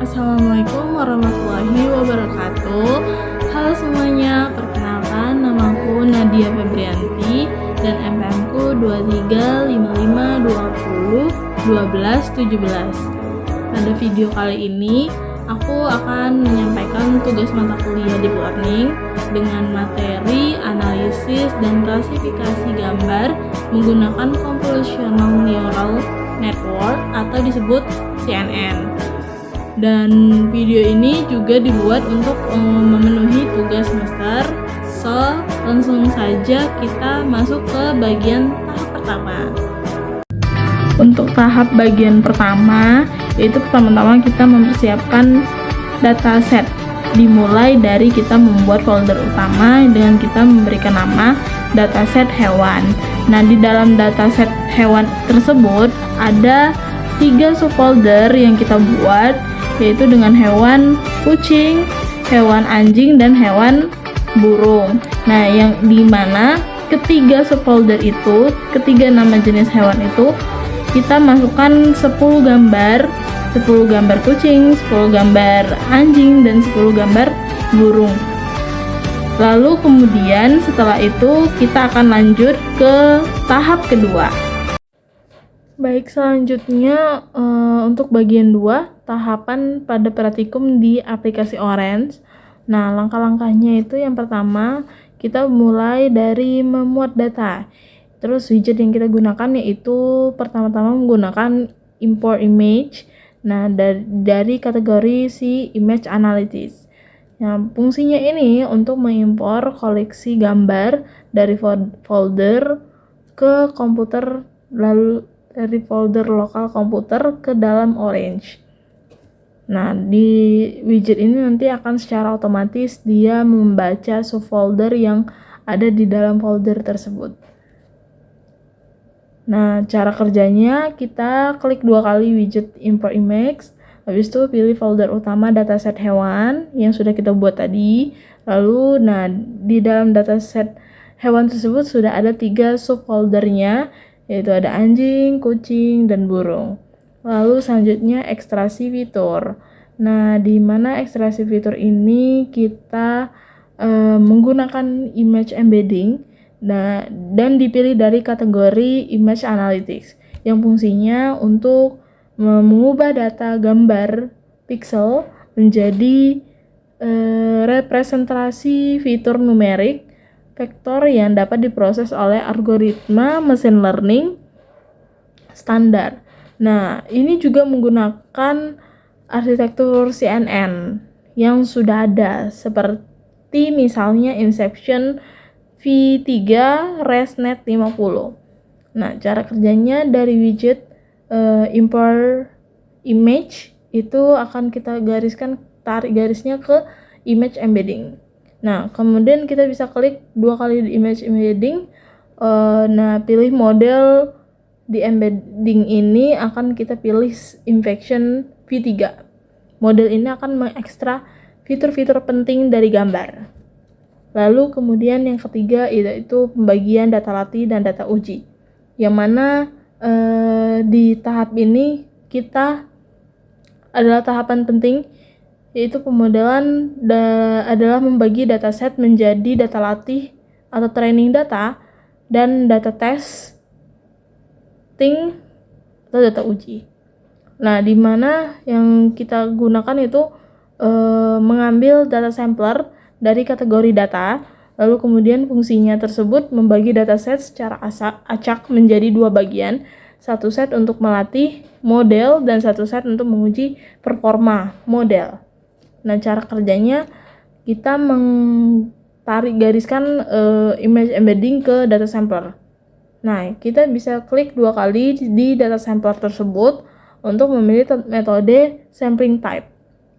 Assalamualaikum warahmatullahi wabarakatuh. Halo semuanya, perkenalkan namaku Nadia Febrianti dan NPM-ku 2355201217. Pada video kali ini, aku akan menyampaikan tugas mata kuliah Deep Learning dengan materi analisis dan klasifikasi gambar menggunakan Convolutional Neural Network atau disebut CNN. Dan video ini juga dibuat untuk memenuhi tugas semester. So, langsung saja kita masuk ke bagian tahap pertama. Untuk tahap bagian pertama, yaitu pertama-tama kita mempersiapkan dataset. Dimulai dari kita membuat folder utama dengan kita memberikan nama dataset hewan. Nah, di dalam dataset hewan tersebut ada 3 subfolder yang kita buat, yaitu dengan hewan kucing, hewan anjing, dan hewan burung. Nah, yang dimana ketiga subfolder itu, ketiga nama jenis hewan itu, kita masukkan 10 gambar, 10 gambar kucing, 10 gambar anjing, dan 10 gambar burung. Lalu kemudian setelah itu kita akan lanjut ke tahap kedua. Baik, selanjutnya untuk bagian 2, tahapan pada praktikum di aplikasi Orange. Nah, langkah-langkahnya itu yang pertama, kita mulai dari memuat data. Terus widget yang kita gunakan yaitu pertama-tama menggunakan import image. Nah, dari kategori si image analytics. Nah, fungsinya ini untuk mengimpor koleksi gambar dari folder ke komputer, lalu dari folder lokal komputer ke dalam Orange. Nah, di widget ini nanti akan secara otomatis dia membaca subfolder yang ada di dalam folder tersebut. Nah, cara kerjanya kita klik 2 kali widget import image, habis itu pilih folder utama dataset hewan yang sudah kita buat tadi. Lalu, nah, di dalam dataset hewan tersebut sudah ada 3 subfoldernya, yaitu ada anjing, kucing, dan burung. Lalu selanjutnya ekstraksi fitur. Nah, di mana ekstraksi fitur ini kita menggunakan image embedding, dan dipilih dari kategori image analytics yang fungsinya untuk mengubah data gambar pixel menjadi representasi fitur numerik vektor yang dapat diproses oleh algoritma machine learning standar. Nah, ini juga menggunakan arsitektur CNN yang sudah ada, seperti misalnya Inception V3 ResNet 50. Nah, cara kerjanya dari widget import image itu akan kita tarik garisnya ke image embedding. Nah, kemudian kita bisa klik 2 kali di image embedding. Nah, pilih model di embedding ini akan kita pilih Inception V3. Model ini akan mengekstrak fitur-fitur penting dari gambar. Lalu kemudian yang ketiga yaitu pembagian data latih dan data uji. Yang mana di tahap ini kita adalah tahapan penting, yaitu pemodelan adalah membagi dataset menjadi data latih atau training data dan data testing atau data uji. Nah, di mana yang kita gunakan itu mengambil data sampler dari kategori data, lalu kemudian fungsinya tersebut membagi dataset secara acak menjadi 2 bagian, satu set untuk melatih model dan satu set untuk menguji performa model. Nah, cara kerjanya kita gariskan image embedding ke data sampler. Nah, kita bisa klik 2 kali di data sampler tersebut untuk memilih metode sampling type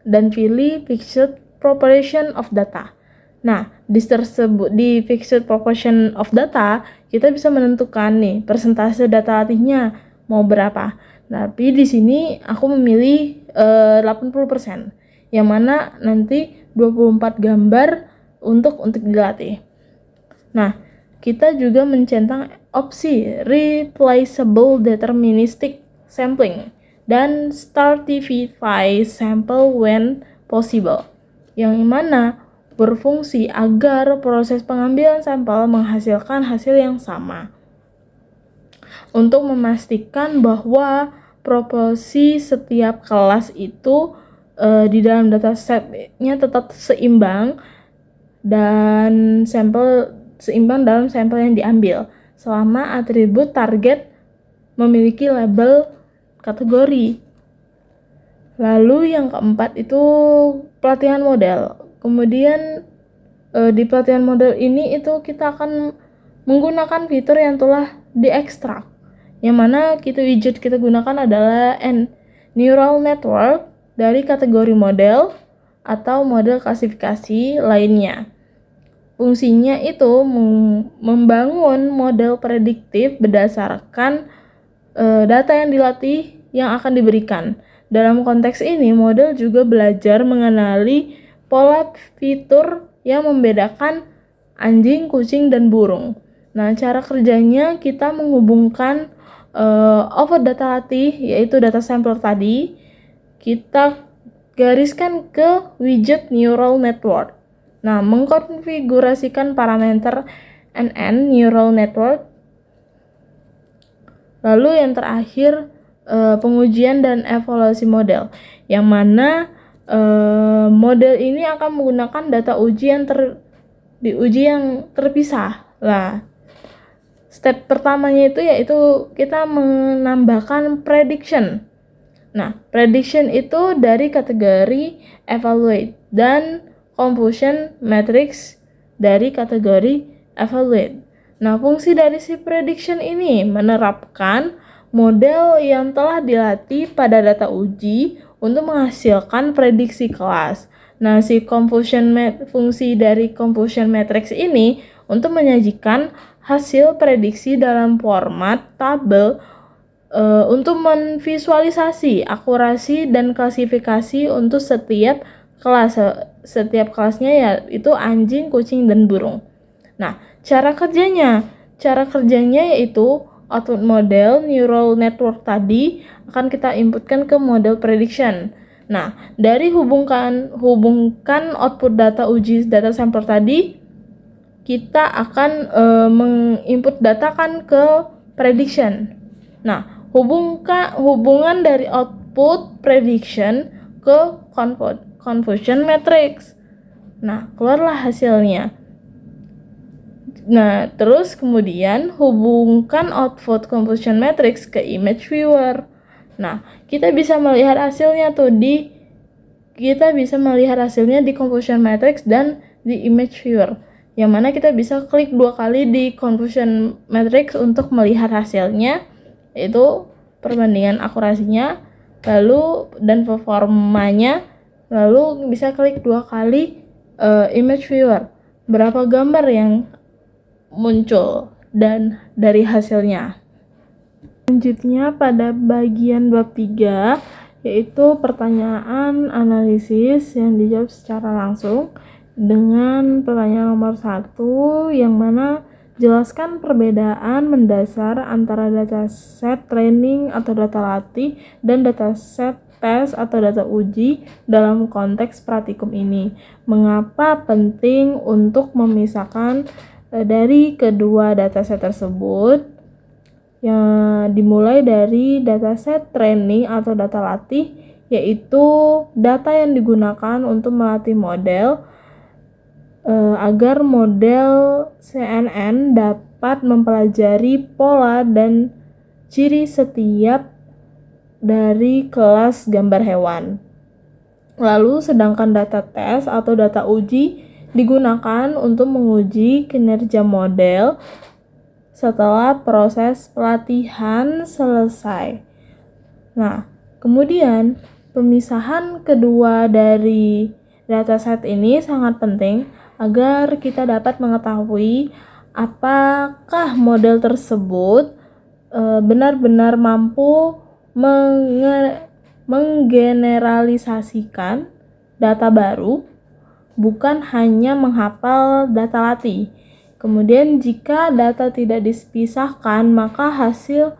dan pilih fixed proportion of data. Nah, di fixed proportion of data kita bisa menentukan nih persentase data latihnya mau berapa. Tapi di sini aku memilih 80%, yang mana nanti 24 gambar untuk dilatih. Nah, kita juga mencentang opsi replaceable deterministic sampling. dan stratify sample when possible, yang mana berfungsi agar proses pengambilan sampel menghasilkan hasil yang sama. Untuk memastikan bahwa proporsi setiap kelas itu di dalam datasetnya tetap seimbang dan seimbang dalam sampel yang diambil selama atribut target memiliki label kategori. Lalu yang keempat itu pelatihan model. Kemudian di pelatihan model ini itu kita akan menggunakan fitur yang telah diekstrak, yang mana widget kita gunakan adalah neural network dari kategori model atau model klasifikasi lainnya. Fungsinya itu membangun model prediktif berdasarkan data yang dilatih yang akan diberikan. Dalam konteks ini, model juga belajar mengenali pola fitur yang membedakan anjing, kucing, dan burung. Nah, cara kerjanya kita menghubungkan output data latih, yaitu data sampler tadi, kita gariskan ke widget neural network. Nah, mengkonfigurasikan parameter NN neural network. Lalu yang terakhir pengujian dan evaluasi model, yang mana model ini akan menggunakan data uji yang terpisah. Lah, step pertamanya itu yaitu kita menambahkan prediction. Nah, prediction itu dari kategori evaluate dan confusion matrix dari kategori evaluate. Nah, fungsi dari si prediction ini menerapkan model yang telah dilatih pada data uji untuk menghasilkan prediksi kelas. Nah, fungsi dari confusion matrix ini untuk menyajikan hasil prediksi dalam format tabel untuk memvisualisasi akurasi dan klasifikasi untuk setiap kelas. Setiap kelasnya yaitu anjing, kucing, dan burung. Nah, cara kerjanya yaitu output model neural network tadi akan kita inputkan ke model prediction. Nah, dari hubungkan output data uji data sampler tadi, kita akan menginput data kan ke prediction. Nah, hubungan dari output prediction ke confusion matrix. Nah, keluarlah hasilnya. Nah, terus kemudian hubungkan output confusion matrix ke image viewer. Nah, kita bisa melihat hasilnya di confusion matrix dan di image viewer. Yang mana kita bisa klik 2 kali di confusion matrix untuk melihat hasilnya, yaitu perbandingan akurasinya, lalu dan performanya, lalu bisa klik 2 kali image viewer. Berapa gambar yang muncul dan dari hasilnya. Selanjutnya pada bagian bab 3 yaitu pertanyaan analisis yang dijawab secara langsung dengan pertanyaan nomor 1 yang mana jelaskan perbedaan mendasar antara dataset training atau data latih dan dataset tes atau data uji dalam konteks praktikum ini. Mengapa penting untuk memisahkan dari kedua dataset tersebut, yang dimulai dari dataset training atau data latih, yaitu data yang digunakan untuk melatih model agar model CNN dapat mempelajari pola dan ciri setiap dari kelas gambar hewan. Lalu sedangkan data tes atau data uji digunakan untuk menguji kinerja model setelah proses pelatihan selesai. Nah, kemudian pemisahan kedua dari dataset ini sangat penting agar kita dapat mengetahui apakah model tersebut benar-benar mampu menggeneralisasikan data baru, bukan hanya menghafal data latih. Kemudian jika data tidak dipisahkan, maka hasil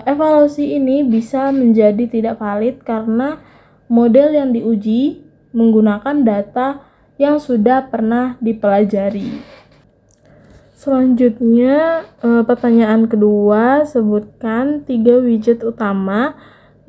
Evaluasi ini bisa menjadi tidak valid karena model yang diuji menggunakan data yang sudah pernah dipelajari. Selanjutnya, pertanyaan kedua, sebutkan 3 widget utama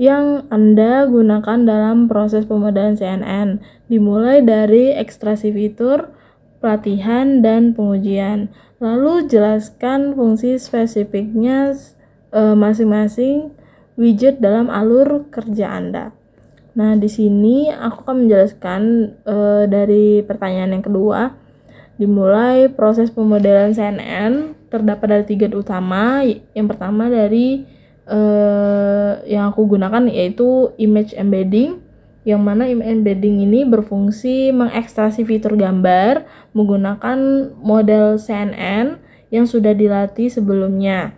yang Anda gunakan dalam proses pemodelan CNN, dimulai dari ekstraksi fitur, pelatihan, dan pengujian. Lalu jelaskan fungsi spesifiknya masing-masing widget dalam alur kerja Anda. Nah, di sini aku akan menjelaskan dari pertanyaan yang kedua. Dimulai proses pemodelan CNN terdapat dari 3 utama. Yang pertama dari yang aku gunakan yaitu image embedding, yang mana image embedding ini berfungsi mengekstraksi fitur gambar menggunakan model CNN yang sudah dilatih sebelumnya.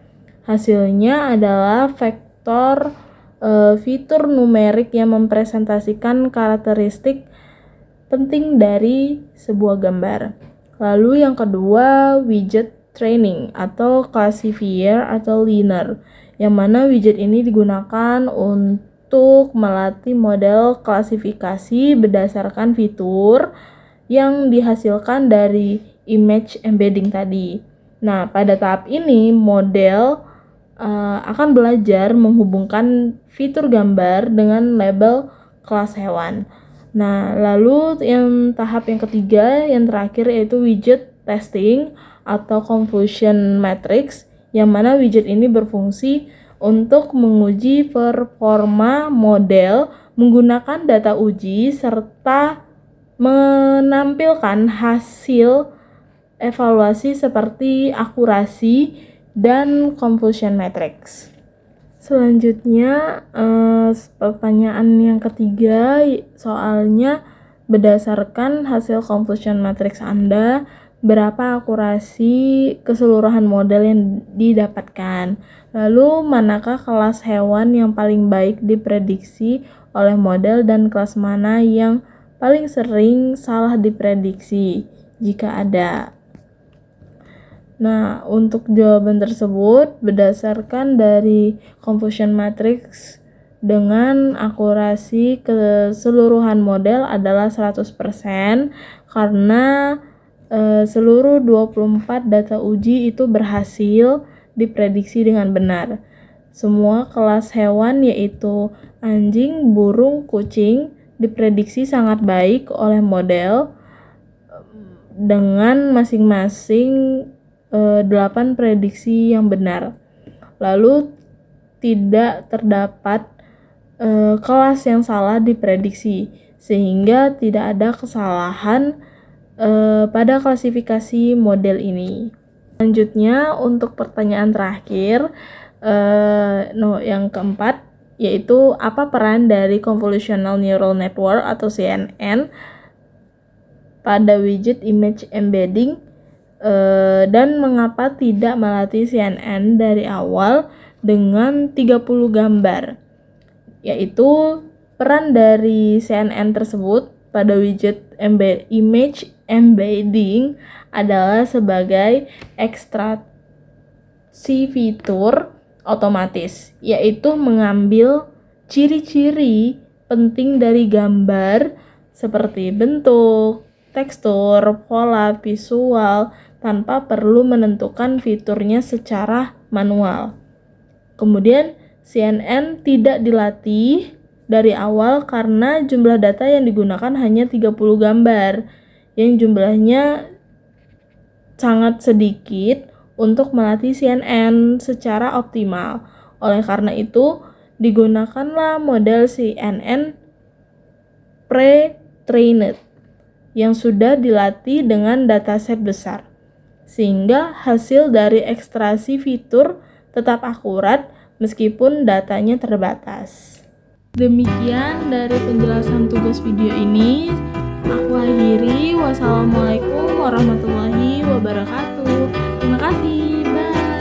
Hasilnya adalah vektor fitur numerik yang mempresentasikan karakteristik penting dari sebuah gambar. Lalu yang kedua, widget training atau classifier atau learner, yang mana widget ini digunakan untuk melatih model klasifikasi berdasarkan fitur yang dihasilkan dari image embedding tadi. Nah, pada tahap ini model akan belajar menghubungkan fitur gambar dengan label kelas hewan. Nah, lalu tahap yang ketiga, yang terakhir yaitu widget testing atau confusion matrix, yang mana widget ini berfungsi untuk menguji performa model menggunakan data uji serta menampilkan hasil evaluasi seperti akurasi dan confusion matrix. Selanjutnya, pertanyaan yang ketiga, soalnya berdasarkan hasil confusion matrix Anda, berapa akurasi keseluruhan model yang didapatkan? Lalu, manakah kelas hewan yang paling baik diprediksi oleh model dan kelas mana yang paling sering salah diprediksi jika ada? Nah, untuk jawaban tersebut berdasarkan dari confusion matrix dengan akurasi keseluruhan model adalah 100% karena seluruh 24 data uji itu berhasil diprediksi dengan benar. Semua kelas hewan yaitu anjing, burung, kucing diprediksi sangat baik oleh model dengan masing-masing 8 prediksi yang benar. Lalu tidak terdapat kelas yang salah diprediksi, sehingga tidak ada kesalahan pada klasifikasi model ini. Selanjutnya untuk pertanyaan terakhir, yang keempat, yaitu apa peran dari Convolutional Neural Network atau CNN pada widget image embedding dan mengapa tidak melatih CNN dari awal dengan 30 gambar, yaitu peran dari CNN tersebut pada widget image embedding adalah sebagai ekstraksi fitur otomatis, yaitu mengambil ciri-ciri penting dari gambar seperti bentuk, tekstur, pola, visual, tanpa perlu menentukan fiturnya secara manual. Kemudian, CNN tidak dilatih dari awal karena jumlah data yang digunakan hanya 30 gambar, yang jumlahnya sangat sedikit untuk melatih CNN secara optimal. Oleh karena itu, digunakanlah model CNN pre-trained yang sudah dilatih dengan dataset besar, sehingga hasil dari ekstraksi fitur tetap akurat meskipun datanya terbatas. Demikian dari penjelasan tugas video ini. Aku akhiri. Wassalamualaikum warahmatullahi wabarakatuh. Terima kasih. Bye.